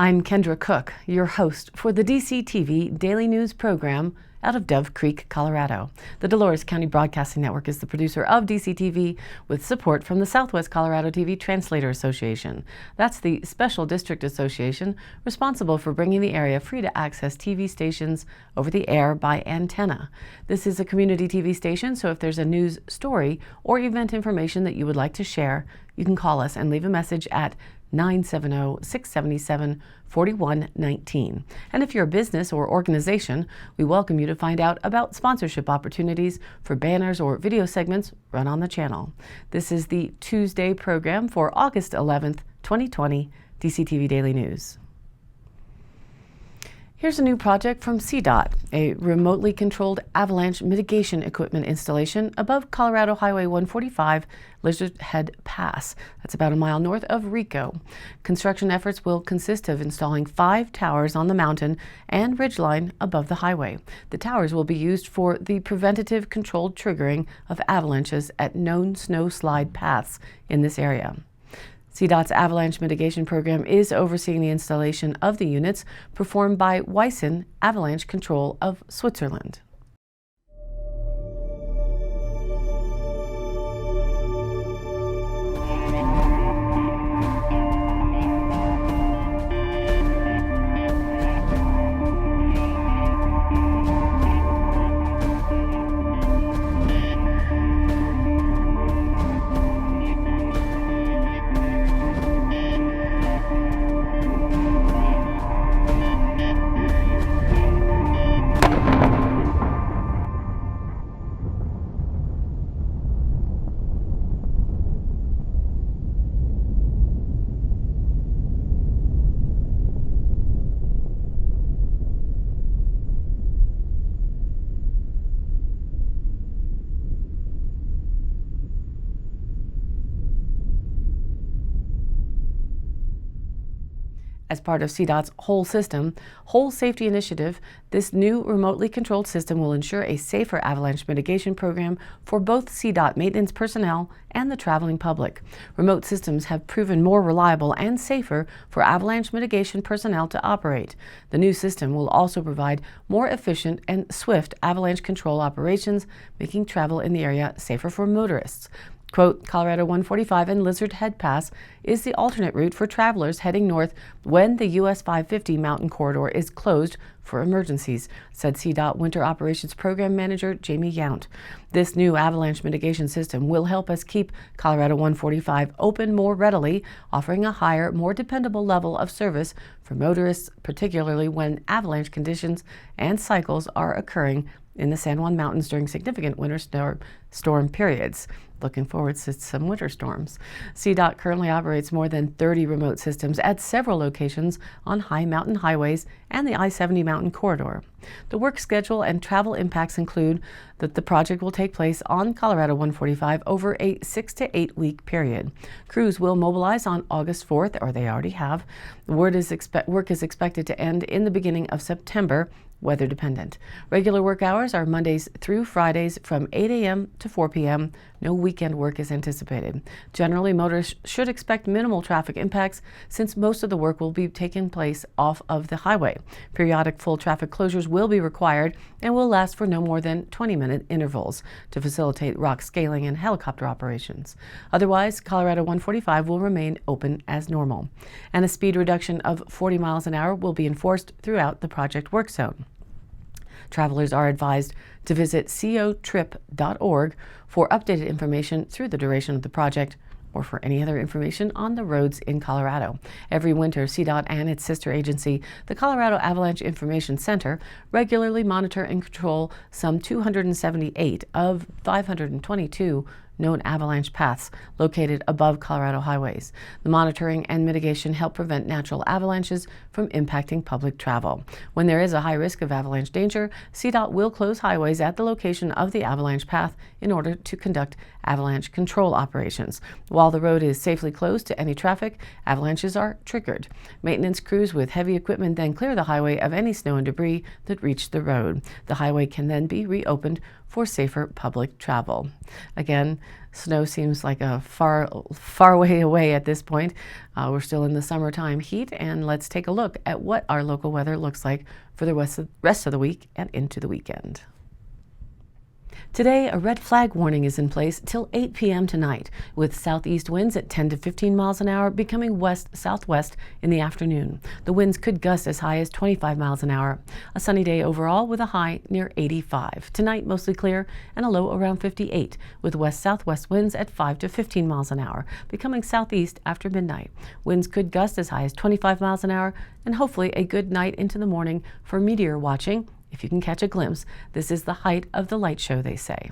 I'm Kendra Cook, your host for the DCTV Daily News program out of Dove Creek, Colorado. The Dolores County Broadcasting Network is the producer of DCTV with support from the Southwest Colorado TV Translator Association. That's the Special District Association responsible for bringing the area free to access TV stations over the air by antenna. This is a community TV station, so if there's a news story or event information that you would like to share, you can call us and leave a message at 970-677-4119. And if you're a business or organization, we welcome you to find out about sponsorship opportunities for banners or video segments run on the channel. This is the Tuesday program for August 11th, 2020, DCTV Daily News. Here's a new project from CDOT, a remotely controlled avalanche mitigation equipment installation above Colorado Highway 145 Lizard Head Pass. That's about a mile north of Rico. Construction efforts will consist of installing 5 towers on the mountain and ridgeline above the highway. The towers will be used for the preventative controlled triggering of avalanches at known snow slide paths in this area. CDOT's avalanche mitigation program is overseeing the installation of the units performed by Wyssen Avalanche Control of Switzerland. As part of CDOT's whole safety initiative, this new remotely controlled system will ensure a safer avalanche mitigation program for both CDOT maintenance personnel and the traveling public. Remote systems have proven more reliable and safer for avalanche mitigation personnel to operate. The new system will also provide more efficient and swift avalanche control operations, making travel in the area safer for motorists. Quote, Colorado 145 and Lizard Head Pass is the alternate route for travelers heading north when the US 550 mountain corridor is closed for emergencies, said CDOT Winter Operations Program Manager Jamie Yount. This new avalanche mitigation system will help us keep Colorado 145 open more readily, offering a higher, more dependable level of service for motorists, particularly when avalanche conditions and cycles are occurring in the San Juan Mountains during significant winter storm periods. Looking forward to some winter storms. CDOT currently operates more than 30 remote systems at several locations on high mountain highways and the I-70 mountain corridor. The work schedule and travel impacts include that the project will take place on Colorado 145 over a 6 to 8 week period. Crews will mobilize on August 4th, or they already have. The work is expected to end in the beginning of September, weather dependent. Regular work hours are Mondays through Fridays from 8 a.m. to 4 p.m. No weekend work is anticipated. Generally, motorists should expect minimal traffic impacts since most of the work will be taking place off of the highway. Periodic full traffic closures will be required and will last for no more than 20-minute intervals to facilitate rock scaling and helicopter operations. Otherwise, Colorado 145 will remain open as normal. And a speed reduction of 40 miles an hour will be enforced throughout the project work zone. Travelers are advised to visit cotrip.org for updated information through the duration of the project or for any other information on the roads in Colorado. Every winter, CDOT and its sister agency, the Colorado Avalanche Information Center, regularly monitor and control some 278 of 522 known avalanche paths located above Colorado highways. The monitoring and mitigation help prevent natural avalanches from impacting public travel. When there is a high risk of avalanche danger, CDOT will close highways at the location of the avalanche path in order to conduct avalanche control operations. While the road is safely closed to any traffic, avalanches are triggered. Maintenance crews with heavy equipment then clear the highway of any snow and debris that reach the road. The highway can then be reopened for safer public travel. Again, Snow seems like a far way away at this point. We're still in the summertime heat, and let's take a look at what our local weather looks like for the rest of the week and into the weekend. Today, a red flag warning is in place till 8 p.m. tonight, with southeast winds at 10 to 15 miles an hour becoming west-southwest in the afternoon. The winds could gust as high as 25 miles an hour. A sunny day overall with a high near 85. Tonight, mostly clear and a low around 58, with west-southwest winds at 5 to 15 miles an hour, becoming southeast after midnight. Winds could gust as high as 25 miles an hour, and hopefully a good night into the morning for meteor watching. If you can catch a glimpse, this is the height of the light show, they say.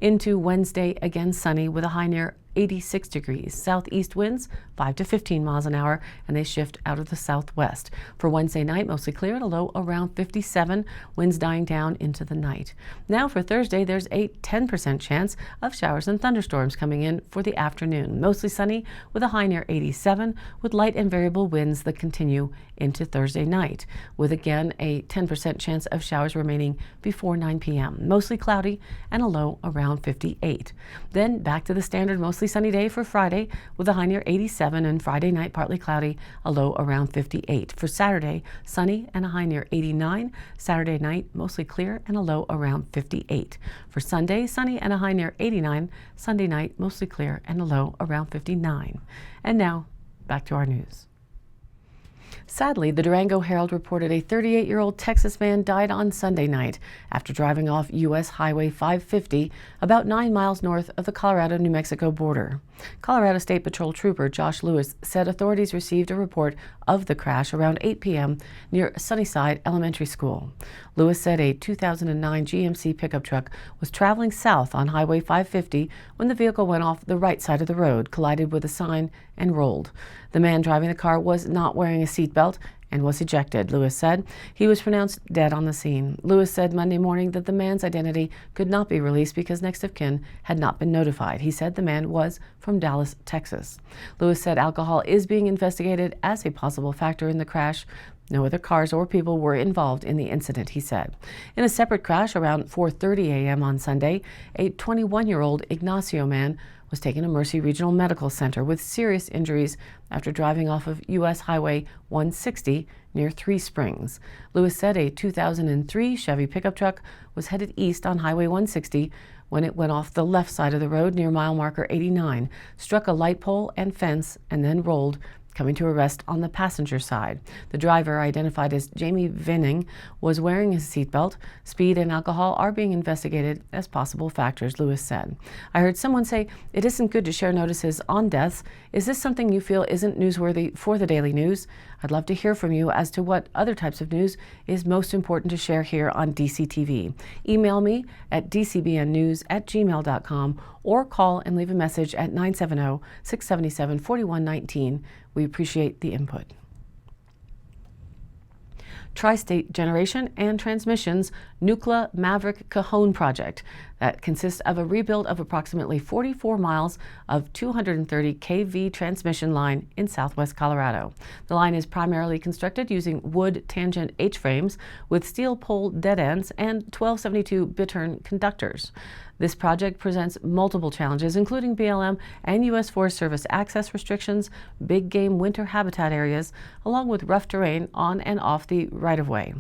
Into Wednesday, again sunny with a high near 86 degrees. Southeast winds 5 to 15 miles an hour, and they shift out of the southwest. For Wednesday night, mostly clear and a low around 57, winds dying down into the night. Now for Thursday, there's a 10% chance of showers and thunderstorms coming in for the afternoon. Mostly sunny with a high near 87, with light and variable winds that continue into Thursday night, with again a 10% chance of showers remaining before 9 p.m. Mostly cloudy and a low around 58. Then back to the standard mostly sunny day for Friday with a high near 87, and Friday night partly cloudy, a low around 58. For Saturday, sunny and a high near 89. Saturday night mostly clear and a low around 58. For Sunday, sunny and a high near 89. Sunday night mostly clear and a low around 59. And now back to our news. Sadly, the Durango Herald reported a 38-year-old Texas man died on Sunday night after driving off U.S. Highway 550 about 9 miles north of the Colorado-New Mexico border. Colorado State Patrol Trooper Josh Lewis said authorities received a report of the crash around 8 p.m. near Sunnyside Elementary School. Lewis said a 2009 GMC pickup truck was traveling south on Highway 550 when the vehicle went off the right side of the road, collided with a sign, and rolled. The man driving the car was not wearing a seatbelt and was ejected, Lewis said. He was pronounced dead on the scene. Lewis said Monday morning that the man's identity could not be released because next of kin had not been notified. He said the man was from Dallas, Texas. Lewis said alcohol is being investigated as a possible factor in the crash. No other cars or people were involved in the incident, he said. In a separate crash around 4:30 a.m. on Sunday, a 21-year-old Ignacio man was taken to Mercy Regional Medical Center with serious injuries after driving off of U.S. Highway 160 near Three Springs. Lewis said a 2003 Chevy pickup truck was headed east on Highway 160 when it went off the left side of the road near mile marker 89, struck a light pole and fence, and then rolled, coming to a rest on the passenger side. The driver, identified as Jamie Venning, was wearing his seatbelt. Speed and alcohol are being investigated as possible factors, Lewis said. I heard someone say it isn't good to share notices on deaths. Is this something you feel isn't newsworthy for the Daily News? I'd love to hear from you as to what other types of news is most important to share here on DCTV. Email me at dcbnnews@gmail.com or call and leave a message at 970-677-4119. We appreciate the input. Tri-State Generation and Transmission's Nucla Maverick Cajon project that consists of a rebuild of approximately 44 miles of 230 kV transmission line in southwest Colorado. The line is primarily constructed using wood tangent H-frames with steel pole dead ends and 1272 bittern conductors. This project presents multiple challenges, including BLM and U.S. Forest Service access restrictions, big game winter habitat areas, along with rough terrain on and off the right-of-way.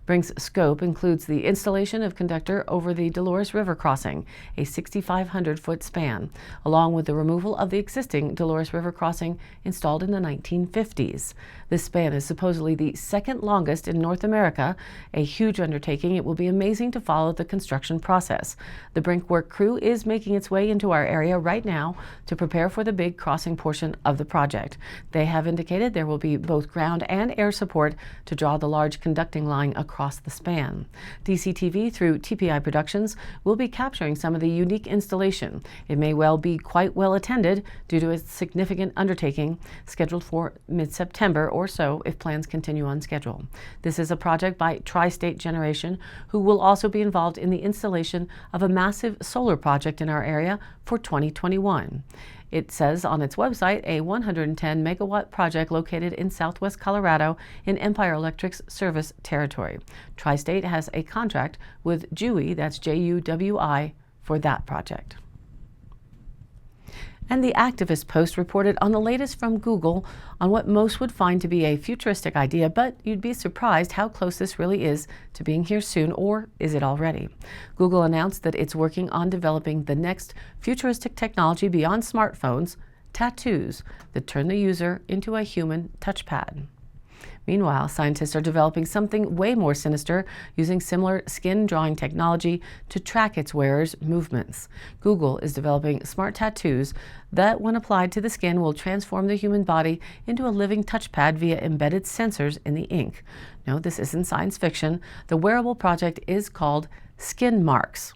Brink's scope includes the installation of conductor over the Dolores River crossing, a 6,500-foot span, along with the removal of the existing Dolores River crossing installed in the 1950s. This span is supposedly the second longest in North America, a huge undertaking. It will be amazing to follow the construction process. The Brink work crew is making its way into our area right now to prepare for the big crossing portion of the project. They have indicated there will be both ground and air support to draw the large conducting line across the span. DCTV, through TPI Productions, will be capturing some of the unique installation. It may well be quite well attended due to its significant undertaking, scheduled for mid-September or so if plans continue on schedule. This is a project by Tri-State Generation, who will also be involved in the installation of a massive solar project in our area for 2021. It says on its website a 110 megawatt project located in southwest Colorado in Empire Electric's service territory. Tri-State has a contract with JUWI, that's Juwi, for that project. And the activist post reported on the latest from Google on what most would find to be a futuristic idea, but you'd be surprised how close this really is to being here soon, or is it already? Google announced that it's working on developing the next futuristic technology beyond smartphones, tattoos that turn the user into a human touchpad. Meanwhile, scientists are developing something way more sinister, using similar skin drawing technology to track its wearers' movements. Google is developing smart tattoos that, when applied to the skin, will transform the human body into a living touchpad via embedded sensors in the ink. No, this isn't science fiction. The wearable project is called Skin Marks.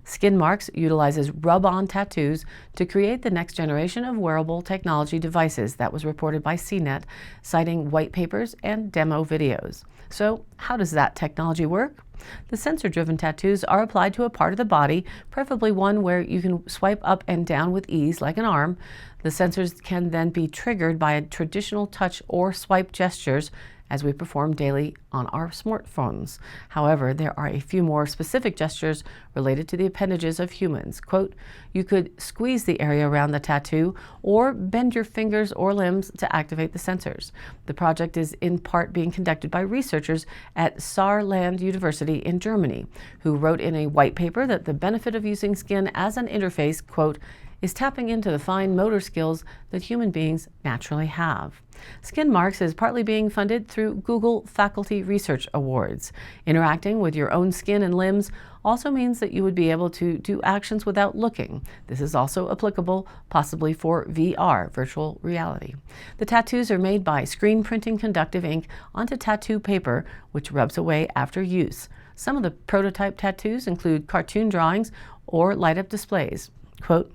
Skin Marks utilizes rub-on tattoos to create the next generation of wearable technology devices. That was reported by CNET, citing white papers and demo videos. So, how does that technology work? The sensor-driven tattoos are applied to a part of the body, preferably one where you can swipe up and down with ease, like an arm. The sensors can then be triggered by traditional touch or swipe gestures, as we perform daily on our smartphones. However, there are a few more specific gestures related to the appendages of humans. Quote, you could squeeze the area around the tattoo or bend your fingers or limbs to activate the sensors. The project is in part being conducted by researchers at Saarland University in Germany, who wrote in a white paper that the benefit of using skin as an interface, quote, is tapping into the fine motor skills that human beings naturally have. Skin Marks is partly being funded through Google Faculty Research Awards. Interacting with your own skin and limbs also means that you would be able to do actions without looking. This is also applicable possibly for VR, virtual reality. The tattoos are made by screen printing conductive ink onto tattoo paper, which rubs away after use. Some of the prototype tattoos include cartoon drawings or light-up displays. Quote,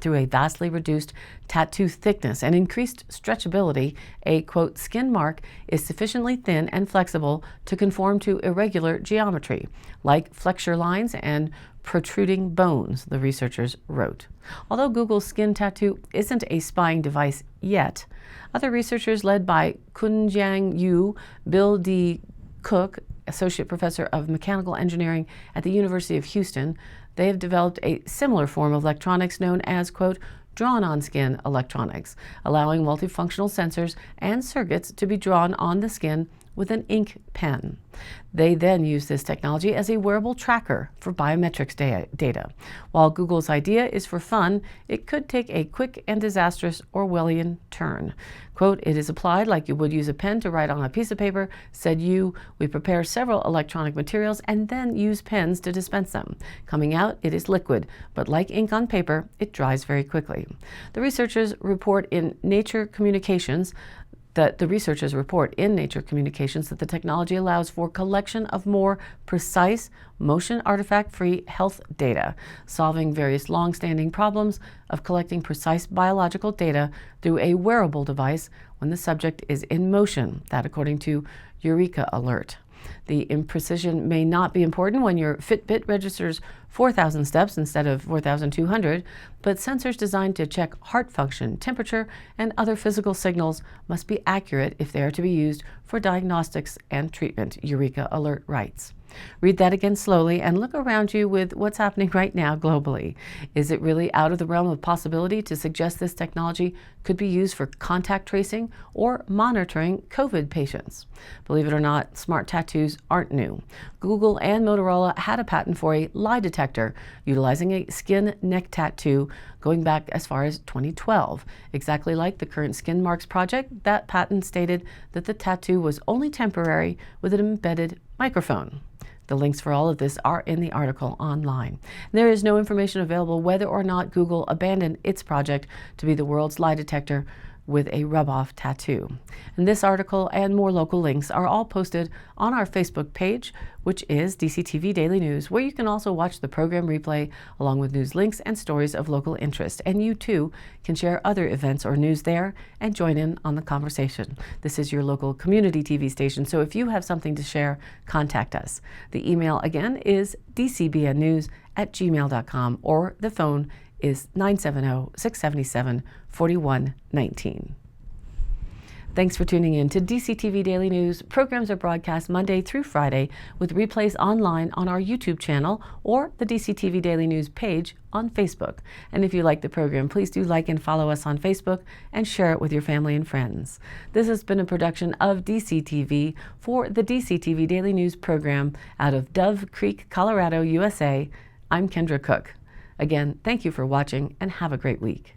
through a vastly reduced tattoo thickness and increased stretchability, a, quote, skin mark is sufficiently thin and flexible to conform to irregular geometry, like flexure lines and protruding bones, the researchers wrote. Although Google's skin tattoo isn't a spying device yet, other researchers led by Kunjiang Yu, Bill D. Cook, Associate Professor of Mechanical Engineering at the University of Houston, they have developed a similar form of electronics known as, quote, drawn-on-skin electronics, allowing multifunctional sensors and circuits to be drawn on the skin with an ink pen. They then use this technology as a wearable tracker for biometrics data. While Google's idea is for fun, it could take a quick and disastrous Orwellian turn. Quote, it is applied like you would use a pen to write on a piece of paper, said Yu. We prepare several electronic materials and then use pens to dispense them. Coming out, it is liquid, but like ink on paper, it dries very quickly. The researchers report in Nature Communications that the technology allows for collection of more precise, motion artifact-free health data, solving various long-standing problems of collecting precise biological data through a wearable device when the subject is in motion, that according to Eureka Alert. The imprecision may not be important when your Fitbit registers 4,000 steps instead of 4,200, but sensors designed to check heart function, temperature, and other physical signals must be accurate if they are to be used for diagnostics and treatment, Eureka Alert writes. Read that again slowly and look around you with what's happening right now globally. Is it really out of the realm of possibility to suggest this technology could be used for contact tracing or monitoring COVID patients? Believe it or not, smart tattoos aren't new. Google and Motorola had a patent for a lie detector utilizing a skin neck tattoo going back as far as 2012. Exactly like the current Skin Marks project, that patent stated that the tattoo was only temporary with an embedded microphone. The links for all of this are in the article online. There is no information available whether or not Google abandoned its project to be the world's lie detector with a rub-off tattoo. And this article and more local links are all posted on our Facebook page, which is DCTV Daily News, where you can also watch the program replay along with news links and stories of local interest. And you too can share other events or news there and join in on the conversation. This is your local community TV station, so if you have something to share, contact us. The email again is dcbnnews@gmail.com, or the phone is 970-677-4119. Thanks for tuning in to DCTV Daily News. Programs are broadcast Monday through Friday with replays online on our YouTube channel or the DCTV Daily News page on Facebook. And if you like the program, please do like and follow us on Facebook and share it with your family and friends. This has been a production of DCTV for the DCTV Daily News program out of Dove Creek, Colorado, USA. I'm Kendra Cook. Again, thank you for watching and have a great week.